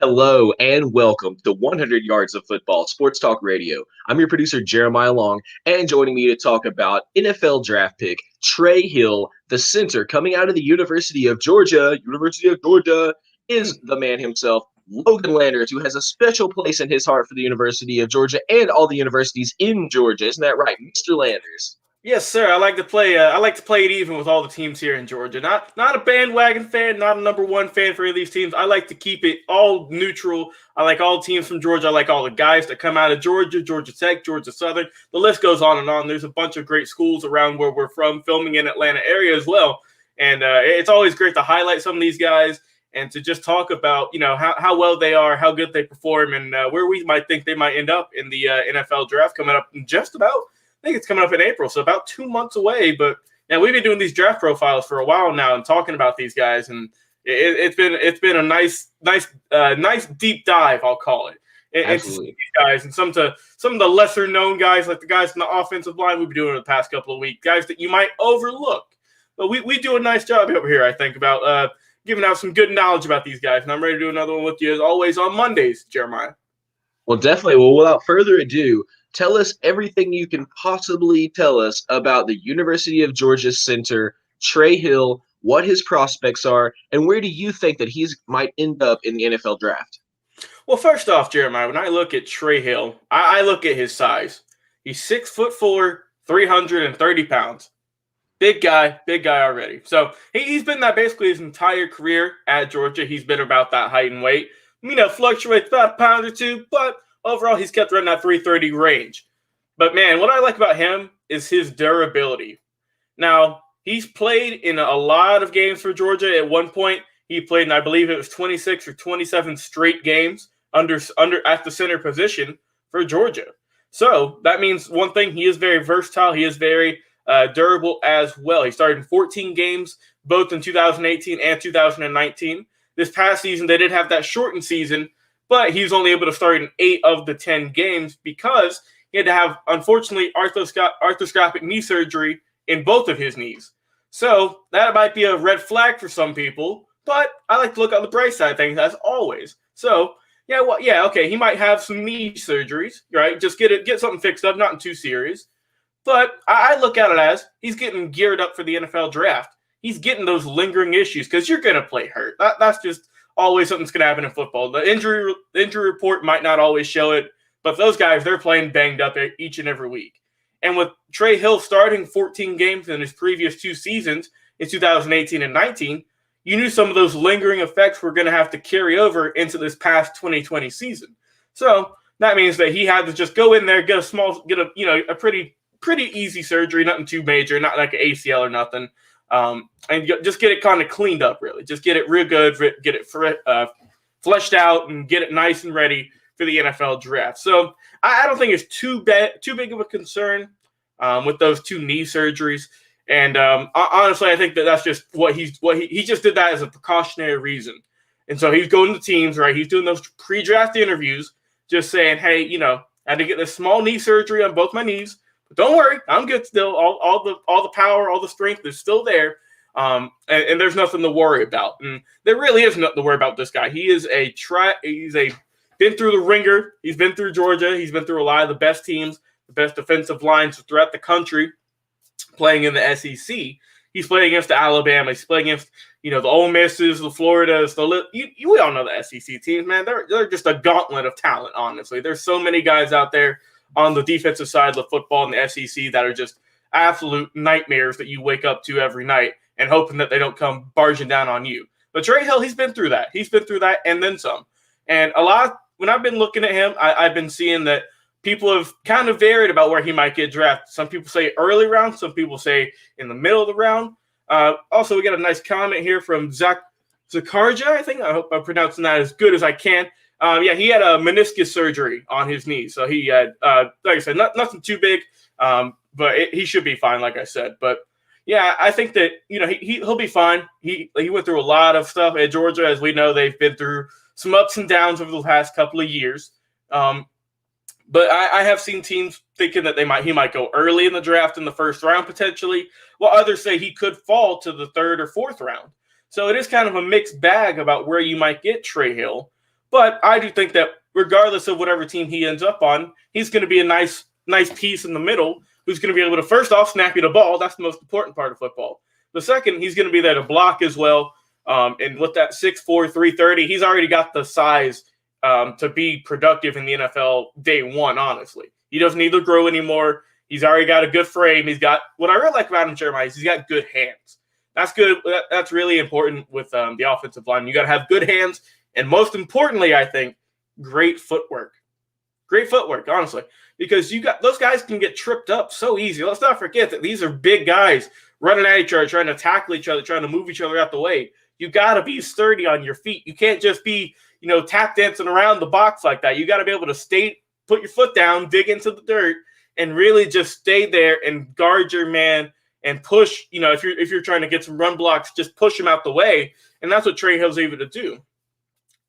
Hello and welcome to 100 Yards of Football Sports Talk Radio. I'm your producer, Jeremiah Long, and joining me to talk about NFL draft pick Trey Hill, the center coming out of the University of Georgia, is the man himself, Logan Landers, who has a special place in his heart for the University of Georgia and all the universities in Georgia. Isn't that right, Mr. Landers? Yes, sir. I like to play. I like to play it even with all the teams here in Georgia. Not a bandwagon fan, not a number one fan for any of these teams. I like to keep it all neutral. I like all teams from Georgia. I like all the guys that come out of Georgia, Georgia Tech, Georgia Southern. The list goes on and on. There's a bunch of great schools around where we're from, filming in Atlanta area as well. And it's always great to highlight some of these guys and to just talk about how well they are, how good they perform, and where we might think they might end up in the NFL draft coming up in just about. I think it's coming up in April, so about 2 months away. But yeah, we've been doing these draft profiles for a while now and talking about these guys, and it's been a nice deep dive, I'll call it, into some of these guys and some of the lesser known guys, like the guys in the offensive line we've been doing in the past couple of weeks, guys that you might overlook. But we do a nice job over here, I think, about giving out some good knowledge about these guys, and I'm ready to do another one with you as always on Mondays, Jeremiah. Well, definitely. Well, without further ado, tell us everything you can possibly tell us about the University of Georgia center, Trey Hill, what his prospects are, and where do you think that he might end up in the NFL draft? Well, first off, Jeremiah, when I look at Trey Hill, I look at his size. He's 6'4", 330 pounds. Big guy already. So he's been that basically his entire career at Georgia. He's been about that height and weight. Fluctuates about a pound or two, but overall, he's kept running that 330 range. But, man, what I like about him is his durability. Now, he's played in a lot of games for Georgia. At one point, he played in, I believe it was 26 or 27 straight games under at the center position for Georgia. So that means one thing, he is very versatile. He is very durable as well. He started in 14 games, both in 2018 and 2019. This past season, they did have that shortened season, but he was only able to start in 8 of the 10 games because he had to have, unfortunately, arthroscopic knee surgery in both of his knees. So that might be a red flag for some people, but I like to look on the bright side of things as always. So, okay, he might have some knee surgeries, right? Just get something fixed up, nothing too serious. But I look at it as he's getting geared up for the NFL draft. He's getting those lingering issues because you're going to play hurt. That's just always something's going to happen in football. The injury report might not always show it, but those guys, they're playing banged up each and every week. And with Trey Hill starting 14 games in his previous 2 seasons, in 2018 and 19, you knew some of those lingering effects were going to have to carry over into this past 2020 season. So that means that he had to just go in there, get a pretty easy surgery, nothing too major, not like an ACL or nothing. And just get it kind of cleaned up, really. Just get it real good, get it fleshed out, and get it nice and ready for the NFL draft. So I don't think it's too big of a concern with those 2 knee surgeries. And honestly, I think that's just he just did that as a precautionary reason. And so he's going to teams, right? He's doing those pre-draft interviews, just saying, hey, I had to get this small knee surgery on both my knees. Don't worry, I'm good still. All the power, all the strength is still there, and there's nothing to worry about. And there really is nothing to worry about this guy. He is been through the ringer. He's been through Georgia. He's been through a lot of the best teams, the best defensive lines throughout the country, playing in the SEC. He's playing against the Alabama. He's playing against the Ole Misses, the Floridas. We all know the SEC teams, man. They're just a gauntlet of talent. Honestly, there's so many guys out there on the defensive side of the football in the SEC that are just absolute nightmares that you wake up to every night and hoping that they don't come barging down on you. But Trey Hill, he's been through that. He's been through that and then some. And when I've been looking at him, I've been seeing that people have kind of varied about where he might get drafted. Some people say early round. Some people say in the middle of the round. Also, we got a nice comment here from Zakarja, I think. I hope I'm pronouncing that as good as I can. He had a meniscus surgery on his knee. So he had, like I said, nothing too big, but he should be fine, like I said. But, yeah, I think that, he'll be fine. He went through a lot of stuff at Georgia. As we know, they've been through some ups and downs over the past couple of years. But I have seen teams thinking that he might go early in the draft in the first round potentially, while others say he could fall to the 3rd or 4th round. So it is kind of a mixed bag about where you might get Trey Hill. But I do think that regardless of whatever team he ends up on, he's going to be a nice piece in the middle who's going to be able to, first off, snap you the ball. That's the most important part of football. The second, he's going to be there to block as well. And with that 6'4", 330, he's already got the size to be productive in the NFL day one, honestly. He doesn't need to grow anymore. He's already got a good frame. He's got, what I really like about him, Jeremiah, is he's got good hands. That's good. That's really important with the offensive line. You got to have good hands. And most importantly, I think, great footwork. Great footwork, honestly. Because those guys can get tripped up so easy. Let's not forget that these are big guys running at each other, trying to tackle each other, trying to move each other out the way. You got to be sturdy on your feet. You can't just be, tap dancing around the box like that. You got to be able to put your foot down, dig into the dirt, and really just stay there and guard your man and push. If you're trying to get some run blocks, just push him out the way. And that's what Trey Hill's able to do.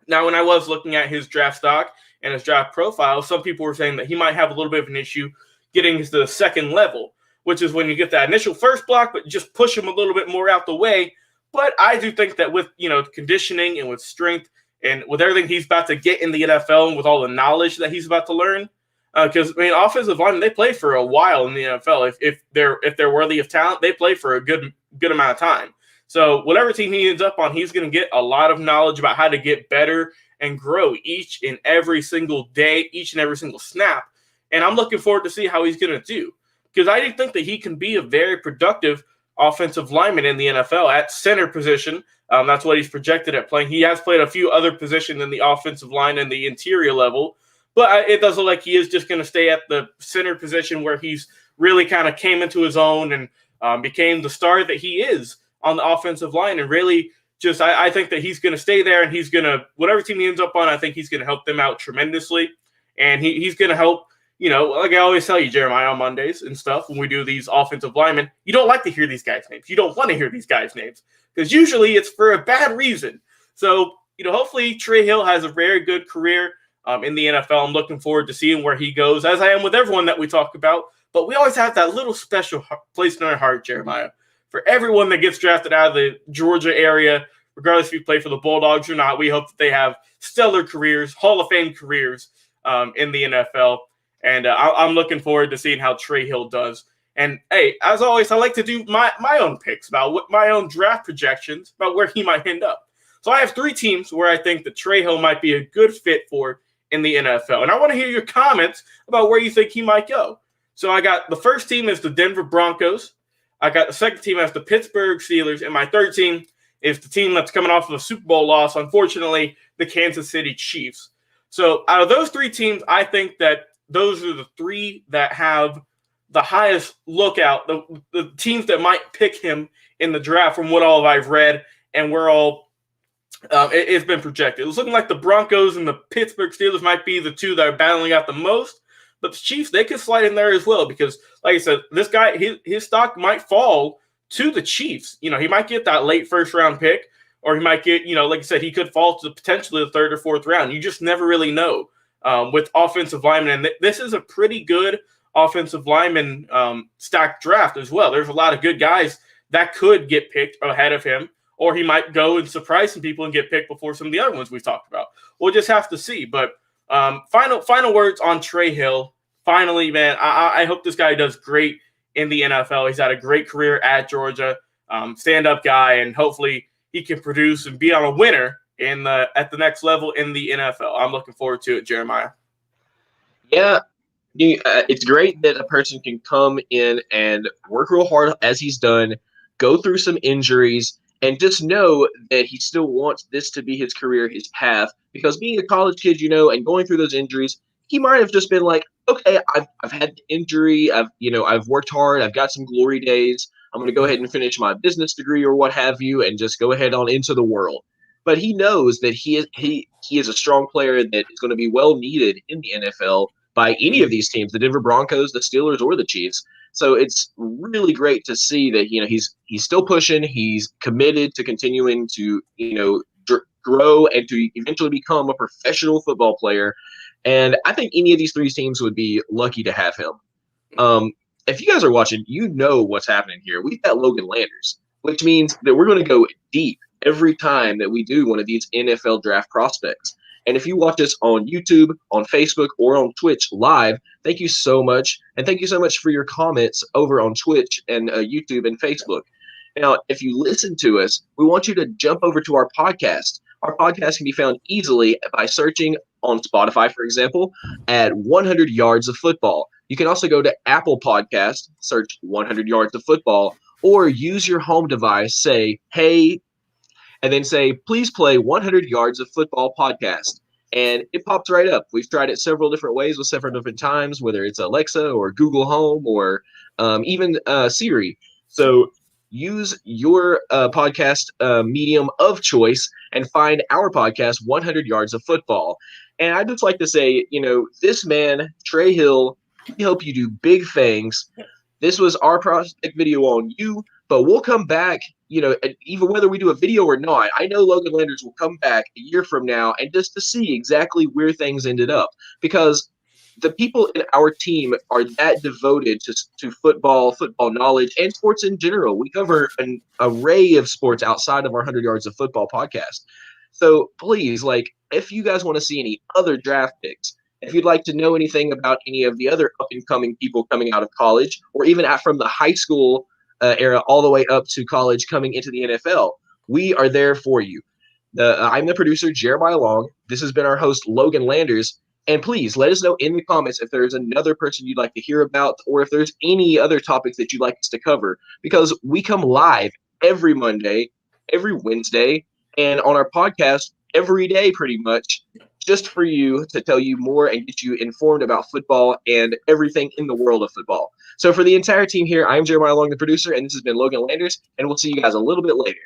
Now, when I was looking at his draft stock and his draft profile, some people were saying that he might have a little bit of an issue getting to the second level, which is when you get that initial first block, but just push him a little bit more out the way. But I do think that with, conditioning and with strength and with everything he's about to get in the NFL and with all the knowledge that he's about to learn, because, offensive linemen, they play for a while in the NFL. If they're worthy of talent, they play for a good amount of time. So whatever team he ends up on, he's going to get a lot of knowledge about how to get better and grow each and every single day, each and every single snap. And I'm looking forward to see how he's going to do, because I do think that he can be a very productive offensive lineman in the NFL at center position. That's what he's projected at playing. He has played a few other positions in the offensive line and the interior level, but it does look like he is just going to stay at the center position where he's really kind of came into his own and became the star that he is on the offensive line. And really just, I think that he's going to stay there, and he's going to, whatever team he ends up on, I think he's going to help them out tremendously. And he's going to help, like I always tell you, Jeremiah, on Mondays and stuff, when we do these offensive linemen, you don't like to hear these guys' names. You don't want to hear these guys' names because usually it's for a bad reason. So, hopefully Trey Hill has a very good career in the NFL. I'm looking forward to seeing where he goes, as I am with everyone that we talk about. But we always have that little special place in our heart, Jeremiah, for everyone that gets drafted out of the Georgia area, regardless if you play for the Bulldogs or not. We hope that they have stellar careers, Hall of Fame careers in the NFL. And I'm looking forward to seeing how Trey Hill does. And, hey, as always, I like to do my own picks about what my own draft projections about where he might end up. So I have 3 teams where I think that Trey Hill might be a good fit for in the NFL. And I want to hear your comments about where you think he might go. So I got the first team is the Denver Broncos. I got the second team as the Pittsburgh Steelers. And my third team is the team that's coming off of a Super Bowl loss, unfortunately, the Kansas City Chiefs. So out of those 3 teams, I think that those are the 3 that have the highest lookout, the teams that might pick him in the draft from what all I've read and where all it's been projected. It's looking like the Broncos and the Pittsburgh Steelers might be the 2 that are battling out the most. But the Chiefs, they could slide in there as well because, like I said, this guy, his stock might fall to the Chiefs. He might get that late first-round pick, or he might get, like I said, he could fall to potentially the 3rd or 4th round. You just never really know with offensive linemen. And this is a pretty good offensive lineman stacked draft as well. There's a lot of good guys that could get picked ahead of him, or he might go and surprise some people and get picked before some of the other ones we've talked about. We'll just have to see. But final words on Trey Hill. Finally, man, I hope this guy does great in the NFL. He's had a great career at Georgia, stand-up guy, and hopefully he can produce and be on a winner at the next level in the NFL. I'm looking forward to it, Jeremiah. Yeah, it's great that a person can come in and work real hard as he's done, go through some injuries, and just know that he still wants this to be his career, his path. Because being a college kid, and going through those injuries, he might have just been like, okay, I've had injury, I've worked hard, I've got some glory days. I'm going to go ahead and finish my business degree or what have you, and just go ahead on into the world. But he knows that he is a strong player that is going to be well needed in the NFL by any of these teams, the Denver Broncos, the Steelers, or the Chiefs. So it's really great to see that he's still pushing. He's committed to continuing to grow and to eventually become a professional football player. And I think any of these 3 teams would be lucky to have him. If you guys are watching, you know what's happening here. We've got Logan Landers, which means that we're going to go deep every time that we do one of these NFL draft prospects. And if you watch us on YouTube, on Facebook, or on Twitch live, thank you so much. And thank you so much for your comments over on Twitch and YouTube and Facebook. Now, if you listen to us, we want you to jump over to our podcast. Our podcast can be found easily by searching on Spotify, for example, at 100 Yards of Football. You can also go to Apple Podcast, search 100 Yards of Football, or use your home device, say, hey, and then say, please play 100 Yards of Football podcast. And it pops right up. We've tried it several different ways with several different times, whether it's Alexa or Google Home or even Siri. So use your podcast medium of choice and find our podcast, 100 Yards of Football. And I'd just like to say, this man, Trey Hill, we hope you do big things. This was our project video on you, but we'll come back, even whether we do a video or not. I know Logan Landers will come back a year from now and just to see exactly where things ended up, because the people in our team are that devoted to football knowledge, and sports in general. We cover an array of sports outside of our 100 Yards of Football podcast. So please, if you guys want to see any other draft picks, if you'd like to know anything about any of the other up-and-coming people coming out of college, or even from the high school era all the way up to college coming into the NFL, we are there for you. I'm the producer, Jeremiah Long. This has been our host, Logan Landers. And please let us know in the comments if there's another person you'd like to hear about, or if there's any other topics that you'd like us to cover, because we come live every Monday, every Wednesday, and on our podcast every day pretty much, just for you, to tell you more and get you informed about football and everything in the world of football. So for the entire team here, I'm Jeremiah Long, the producer, and this has been Logan Landers, and we'll see you guys a little bit later.